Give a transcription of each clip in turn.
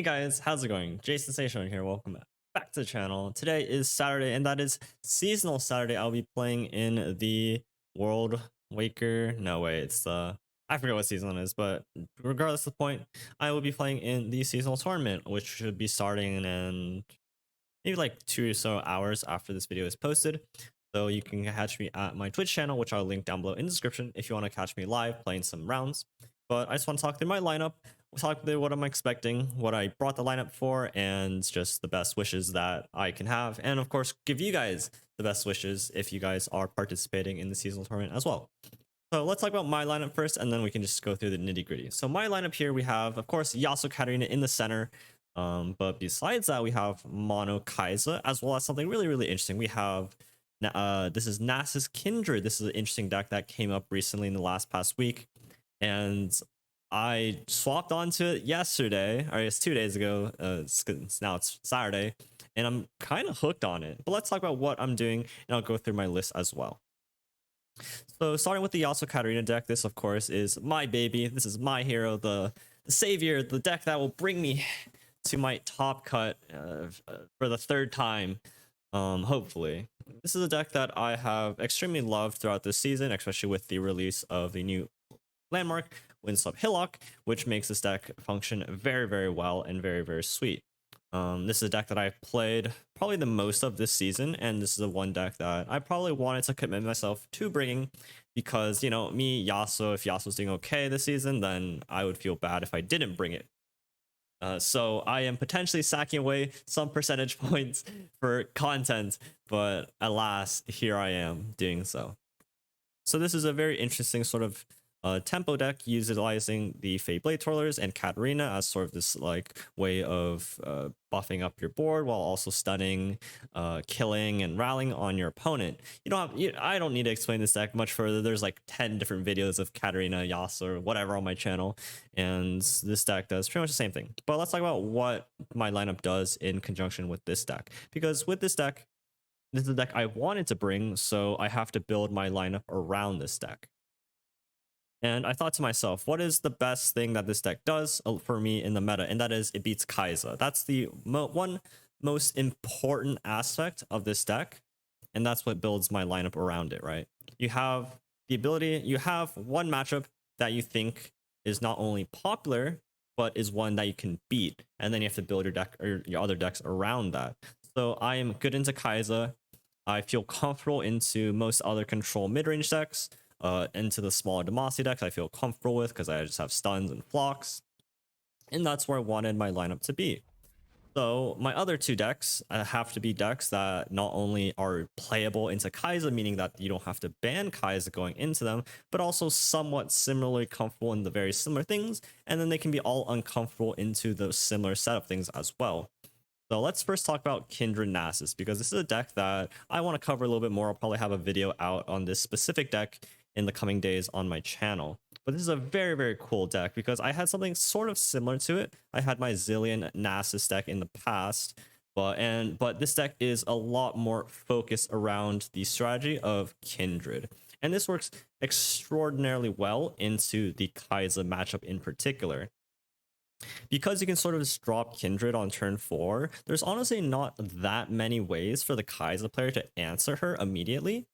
Hey guys, how's it going? Jason Station here. Welcome back to the channel. Today is Saturday, and that is seasonal Saturday. I'll be playing in the World Waker. No way, it's I forget what season it is, but regardless of the point, I will be playing in the seasonal tournament, which should be starting in maybe like 2 or so hours after this video is posted. So you can catch me at my Twitch channel, which I'll link down below in the description if you want to catch me live playing some rounds. But I just want to talk through my lineup. We'll talk through what I'm expecting, what I brought the lineup for, and just the best wishes that I can have. And of course, give you guys the best wishes if you guys are participating in the seasonal tournament as well. So let's talk about my lineup first, and then we can just go through the nitty gritty. So my lineup here, we have, of course, Yasuo Katarina in the center. But besides that, we have Mono Kai'Sa, as well as something really, really interesting. We have this is Nasus Kindred. This is an interesting deck that came up recently in the past week, and I swapped onto it yesterday, or I guess 2 days ago. Now it's Saturday, and I'm kind of hooked on it. But let's talk about what I'm doing, and I'll go through my list as well. So starting with the Yasuo Katarina deck, this of course is my baby. This is my hero, the savior, the deck that will bring me to my top cut for the third time, hopefully. This is a deck that I have extremely loved throughout this season, especially with the release of the new landmark, Windswept Hillock, which makes this deck function very, very well and very, very sweet. This is a deck that I've played probably the most of this season, and this is the one deck that I probably wanted to commit myself to bringing because, you know, me, Yasuo, if Yasuo's doing okay this season, then I would feel bad if I didn't bring it. So I am potentially sacking away some percentage points for content, but alas, here I am doing so. So this is a very interesting sort of tempo deck utilizing the Fey Blade Twirlers and Katarina as sort of this like way of buffing up your board while also stunning, killing, and rallying on your opponent. I don't need to explain this deck much further. There's like 10 different videos of Katarina, Yasuo, or whatever on my channel, and this deck does pretty much the same thing. But let's talk about what my lineup does in conjunction with this deck, because with this deck, this is the deck I wanted to bring, so I have to build my lineup around this deck. And I thought to myself, what is the best thing that this deck does for me in the meta? And that is it beats Kai'Sa. That's the one most important aspect of this deck. And that's what builds my lineup around it, right? You have the ability, you have one matchup that you think is not only popular, but is one that you can beat. And then you have to build your deck or your other decks around that. So I am good into Kai'Sa. I feel comfortable into most other control mid-range decks. Into the smaller Demacia decks I feel comfortable with because I just have stuns and flocks, and that's where I wanted my lineup to be. So my other two decks have to be decks that not only are playable into Kai'Sa, meaning that you don't have to ban Kai'Sa going into them, but also somewhat similarly comfortable in the very similar things, and then they can be all uncomfortable into the similar set of things as well. So let's first talk about Kindred Nasus, because this is a deck that I want to cover a little bit more. I'll probably have a video out on this specific deck in the coming days on my channel. But this is a very, very cool deck because I had something sort of similar to it. I had my Zillion Nasus deck in the past, but this deck is a lot more focused around the strategy of Kindred. And this works extraordinarily well into the Kai'Sa matchup in particular. Because you can sort of just drop Kindred on turn 4, there's honestly not that many ways for the Kai'Sa player to answer her immediately.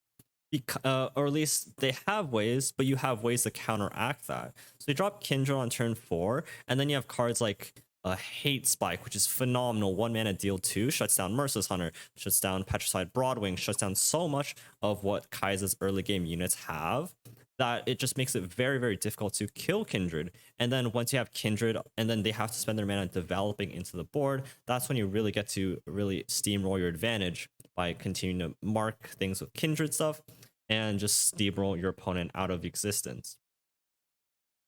Or at least they have ways, but you have ways to counteract that. So you drop Kindred on turn 4, and then you have cards like Hate Spike, which is phenomenal. 1 mana deal 2, shuts down Merciless Hunter, shuts down Petrified Broadwing, shuts down so much of what Kai'Sa's early game units have that it just makes it very, very difficult to kill Kindred. And then once you have Kindred, and then they have to spend their mana developing into the board, that's when you really get to really steamroll your advantage by continuing to mark things with Kindred stuff and just steamroll your opponent out of existence.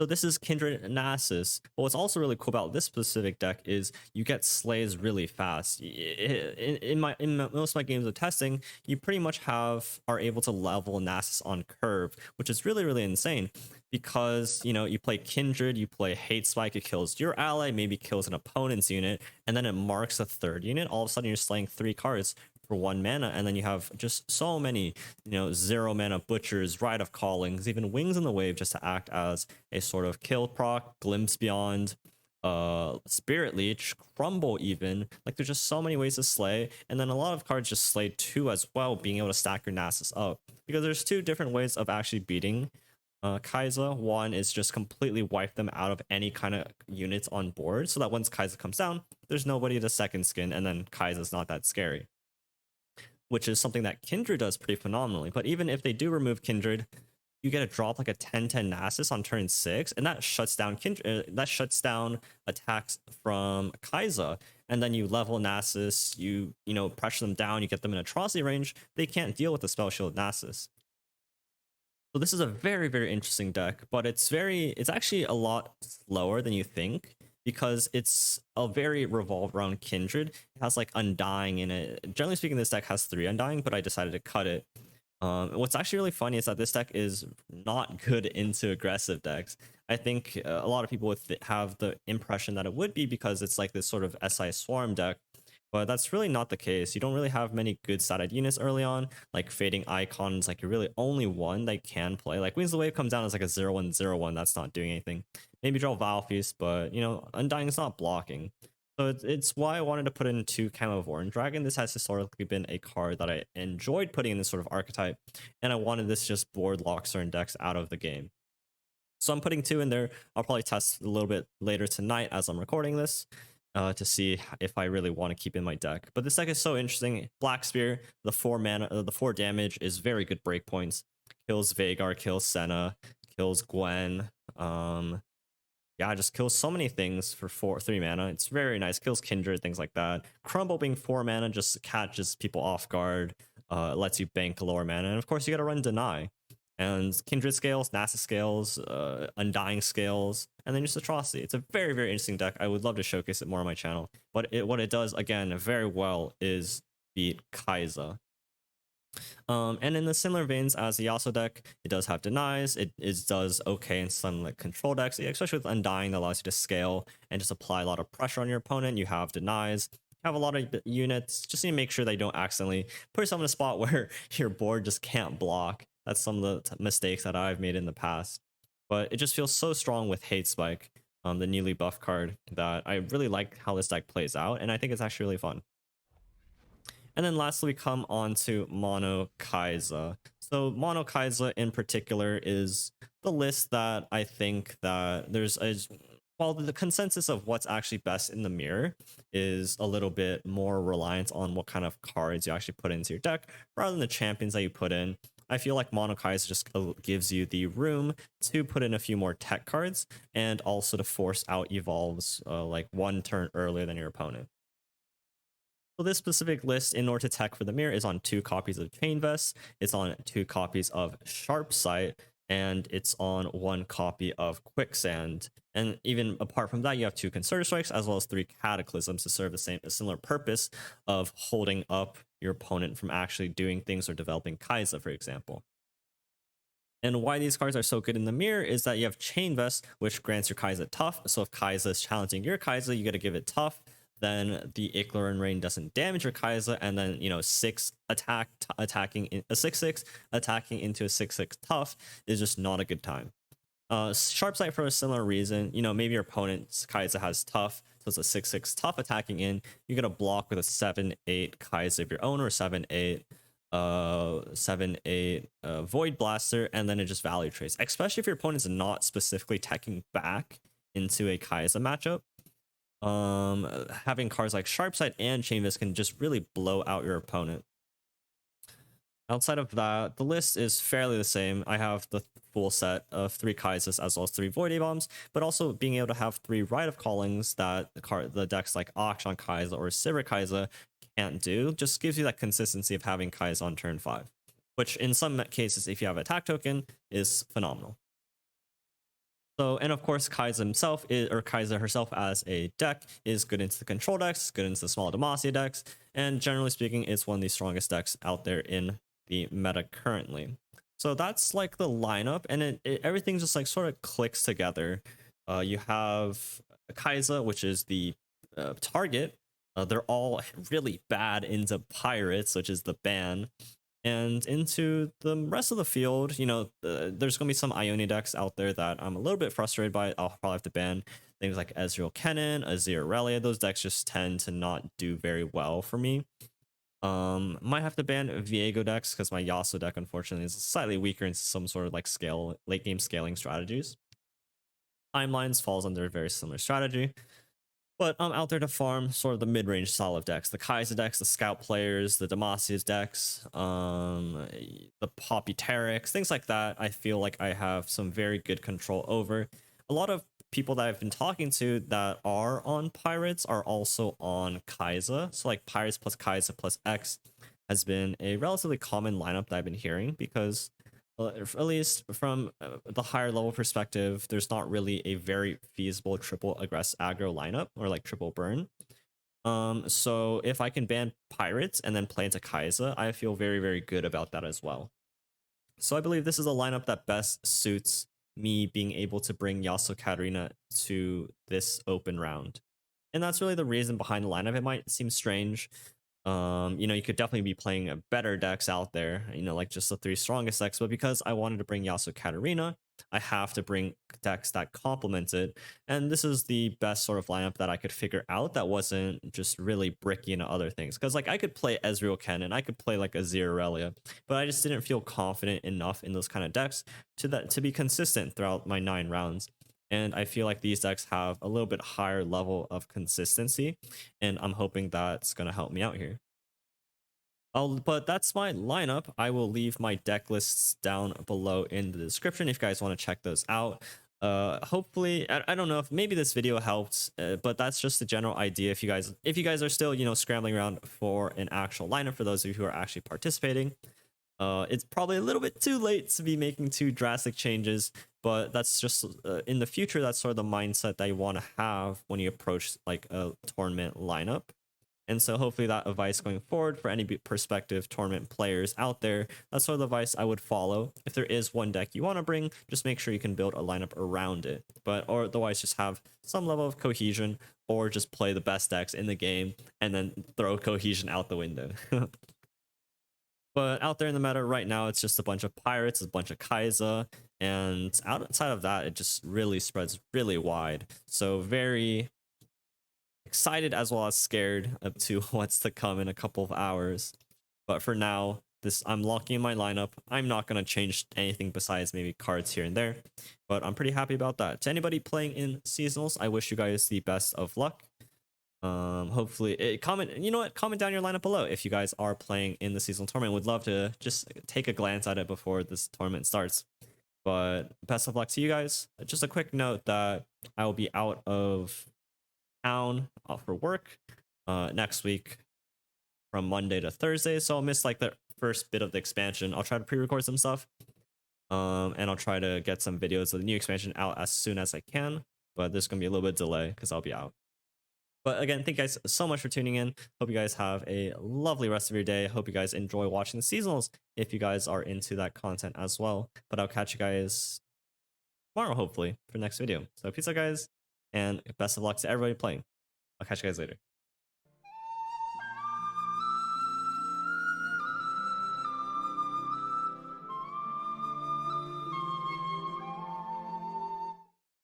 So this is Kindred Nasus. But what's also really cool about this specific deck is you get slays really fast. In most of my games of testing, you pretty much are able to level Nasus on curve, which is really, really insane because, you know, you play Kindred, you play Hate Spike, it kills your ally, maybe kills an opponent's unit, and then it marks a third unit. All of a sudden you're slaying 3 cards for 1 mana, and then you have just so many, you know, 0 mana butchers, Rite of Callings, even Wings in the Wave just to act as a sort of kill proc, Glimpse Beyond, Spirit Leech, Crumble even. Like there's just so many ways to slay, and then a lot of cards just slay too as well, being able to stack your Nasus up. Because there's two different ways of actually beating Kai'Sa. One is just completely wipe them out of any kind of units on board, so that once Kai'Sa comes down, there's nobody to second skin, and then Kai'Sa's not that scary. Which is something that Kindred does pretty phenomenally. But even if they do remove Kindred, you get a drop like a 10-10 Nasus on turn 6, and that shuts down that shuts down attacks from Kai'Sa. And then you level Nasus, you know, pressure them down, you get them in atrocity range. They can't deal with the spell shield Nasus. So this is a very, very interesting deck, but it's actually a lot slower than you think, because it's a very revolved around Kindred. It has like Undying in it. Generally speaking, this deck has 3 Undying, but I decided to cut it. What's actually really funny is that this deck is not good into aggressive decks. I think a lot of people would have the impression that it would be, because it's like this sort of SI Swarm deck, but that's really not the case. You don't really have many good side units early on, like Fading Icons, like you're really only one that can play. Like Wings of the Wave comes down as like a 0-1-0-1, that's not doing anything. Maybe draw Vile Feast, but you know, Undying is not blocking. So it's why I wanted to put in 2 Camo of Orange Dragon. This has historically been a card that I enjoyed putting in this sort of archetype, and I wanted this just board lock certain decks out of the game. So I'm putting 2 in there. I'll probably test a little bit later tonight as I'm recording this, to see if I really want to keep in my deck. But this deck is so interesting. Black Spear, the 4 mana, the 4 damage is very good breakpoints. Kills Veigar, kills Senna, kills Gwen. Yeah, just kills so many things for 3 mana. It's very nice. Kills Kindred, things like that. Crumble being 4 mana just catches people off guard. Lets you bank lower mana, and of course you got to run Deny. And Kindred scales, Nasus scales, Undying scales, and then just Atrocity. It's a very, very interesting deck. I would love to showcase it more on my channel. But what it does, again, very well is beat Kai'Sa. And in the similar veins as the Yasuo deck, it does have denies. It does okay in some like control decks, especially with Undying, that allows you to scale and just apply a lot of pressure on your opponent. You have denies. Have a lot of units. Just need to make sure that you don't accidentally put yourself in a spot where your board just can't block. That's some of the mistakes that I've made in the past. But it just feels so strong with Hate Spike, the newly buff card, that I really like how this deck plays out, and I think it's actually really fun. And then lastly, we come on to Mono Kai'Sa. So Mono Kai'Sa in particular is the list that I think that there's a, while the consensus of what's actually best in the mirror is a little bit more reliant on what kind of cards you actually put into your deck rather than the champions that you put in. I feel like Mono Kai'Sa just gives you the room to put in a few more tech cards, and also to force out evolves like 1 turn earlier than your opponent. So this specific list, in order to tech for the mirror, is on 2 copies of Chain Vest, it's on 2 copies of Sharp Sight, and it's on 1 copy of Quicksand. And even apart from that, you have 2 Concerted Strikes as well as 3 Cataclysms to serve a similar purpose of holding up your opponent from actually doing things or developing Kai'Sa, for example. And why these cards are so good in the mirror is that you have Chain Vest, which grants your Kai'Sa tough. So if Kai'Sa is challenging your Kai'Sa, you got to give it tough. Then the Iclaran Rain doesn't damage your Kai'Sa, and then 6 attacking in a 6/6 attacking into a 6/6 tough is just not a good time. Sharp Sight for a similar reason. Maybe your opponent's Kai'Sa has tough, so it's a 6/6 tough attacking in. You get a block with a 7/8 Kai'Sa of your own, or 7/8 Void Blaster, and then it just value trades. Especially if your opponent's not specifically teching back into a Kai'Sa matchup. Having cards like Sharp Sight and Chain Vest can just really blow out your opponent. Outside of that, the list is fairly the same. I have the full set of 3 Kai'Sas as well as 3 Void A-Bombs, but also being able to have 3 Rite of Callings that the decks like Akshan Kai'Sa or Sivir Kai'Sa can't do, just gives you that consistency of having Kai'Sa on turn 5, which in some cases, if you have a attack token, is phenomenal. So, and of course, Kai'Sa herself as a deck is good into the control decks, good into the small Demacia decks, and generally speaking, it's one of the strongest decks out there in the meta currently. So that's like the lineup, and everything just like sort of clicks together. You have Kai'Sa, which is the target. They're all really bad into Pirates, which is the ban. And into the rest of the field, there's going to be some Ionia decks out there that I'm a little bit frustrated by. I'll probably have to ban. Things like Ezreal Kennen, Azir Aurelia, those decks just tend to not do very well for me. Might have to ban Viego decks because my Yasuo deck unfortunately is slightly weaker in some sort of like late game scaling strategies. Timelines falls under a very similar strategy. But I'm out there to farm sort of the mid-range solid decks, the Kaiser decks, the Scout players, the Demacia's decks, the Poppy Terex, things like that. I feel like I have some very good control over. A lot of people that I've been talking to that are on Pirates are also on Kaiser. So like Pirates plus Kaiser plus X has been a relatively common lineup that I've been hearing because at least from the higher level perspective, there's not really a very feasible triple aggress aggro lineup or like triple burn. So if I can ban Pirates and then play into Kaiser, I feel very, very good about that as well. So I believe this is a lineup that best suits me being able to bring Yasuo Katarina to this open round. And that's really the reason behind the lineup. It might seem strange. You could definitely be playing better decks out there, like just the 3 strongest decks, but because I wanted to bring Yasuo Katarina, I have to bring decks that complement it. And this is the best sort of lineup that I could figure out that wasn't just really bricky into other things. Because like I could play Ezreal Kennen, I could play like Azir Aurelia, but I just didn't feel confident enough in those kind of decks to be consistent throughout my 9 rounds. And I feel like these decks have a little bit higher level of consistency, and I'm hoping that's going to help me out here. But that's my lineup. I will leave my deck lists down below in the description if you guys want to check those out. Hopefully, I don't know if maybe this video helped, but that's just the general idea. If you guys are still scrambling around for an actual lineup, for those of you who are actually participating, it's probably a little bit too late to be making too drastic changes, but that's just in the future, that's sort of the mindset that you want to have when you approach like a tournament lineup. And so hopefully that advice going forward for any prospective tournament players out there, that's sort of the advice I would follow. If there is one deck you want to bring, just make sure you can build a lineup around it. Or otherwise just have some level of cohesion, or just play the best decks in the game and then throw cohesion out the window. But out there in the meta right now, it's just a bunch of Pirates, a bunch of Kaiser, and outside of that, it just really spreads really wide. So very excited as well as scared up to what's to come in a couple of hours. But for now, I'm locking in my lineup. I'm not going to change anything besides maybe cards here and there, but I'm pretty happy about that. To anybody playing in seasonals, I wish you guys the best of luck. Hopefully comment down your lineup below if you guys are playing in the seasonal tournament. Would love to just take a glance at it before this tournament starts. But best of luck to you guys. Just a quick note that I will be out of town for work next week from Monday to Thursday, so I'll miss like the first bit of the expansion. I'll try to pre-record some stuff, and I'll try to get some videos of the new expansion out as soon as I can, but there's gonna be a little bit of delay because I'll be out. But again, thank you guys so much for tuning in. Hope you guys have a lovely rest of your day. Hope you guys enjoy watching the seasonals if you guys are into that content as well. But I'll catch you guys tomorrow, hopefully, for the next video. So peace out, guys, and best of luck to everybody playing. I'll catch you guys later.